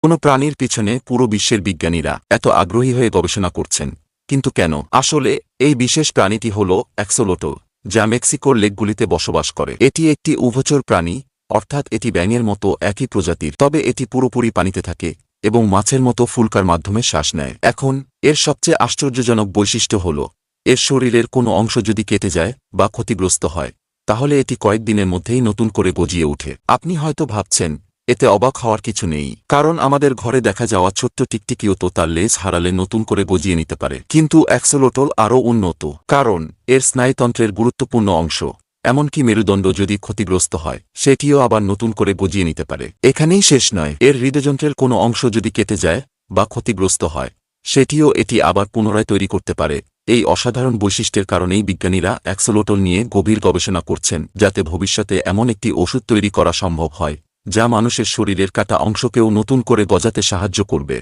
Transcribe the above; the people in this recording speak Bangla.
কোনো প্রাণীর পিছনে পুরো বিশ্বের বিজ্ঞানীরা এত আগ্রহী হয়ে গবেষণা করছেন, কিন্তু কেন? আসলে এই বিশেষ প্রাণীটি হল অ্যাক্সোলোটল, যা মেক্সিকোর লেকগুলিতে বসবাস করে। এটি একটি উভচর প্রাণী, অর্থাৎ এটি ব্যাঙের মতো একই প্রজাতির, তবে এটি পুরোপুরি পানিতে থাকে এবং মাছের মতো ফুলকার মাধ্যমে শ্বাস নেয়। এখন এর সবচেয়ে আশ্চর্যজনক বৈশিষ্ট্য হল এর শরীরের কোনো অংশ যদি কেটে যায় বা ক্ষতিগ্রস্ত হয়, তাহলে এটি কয়েকদিনের মধ্যেই নতুন করে গজিয়ে ওঠে। আপনি হয়তো ভাবছেন, এতে অবাক হওয়ার কিছু নেই, কারণ আমাদের ঘরে দেখা যাওয়া ছোট্ট টিকটিকিও তো তার লেজ হারালে নতুন করে গজিয়ে নিতে পারে। কিন্তু অ্যাক্সোলোটল আরও উন্নত, কারণ এর স্নায়ুতন্ত্রের গুরুত্বপূর্ণ অংশ, এমনকি মেরুদণ্ড যদি ক্ষতিগ্রস্ত হয়, সেটিও আবার নতুন করে গজিয়ে নিতে পারে। এখানেই শেষ নয়, এর হৃদযন্ত্রের কোনো অংশ যদি কেটে যায় বা ক্ষতিগ্রস্ত হয়, সেটিও এটি আবার পুনরায় তৈরি করতে পারে। এই অসাধারণ বৈশিষ্ট্যের কারণেই বিজ্ঞানীরা অ্যাক্সোলোটল নিয়ে গভীর গবেষণা করছেন, যাতে ভবিষ্যতে এমন একটি ওষুধ তৈরি করা সম্ভব হয় যা মানুষের শরীরের কাটা অংশকেও নতুন করে গজাতে সাহায্য করবে।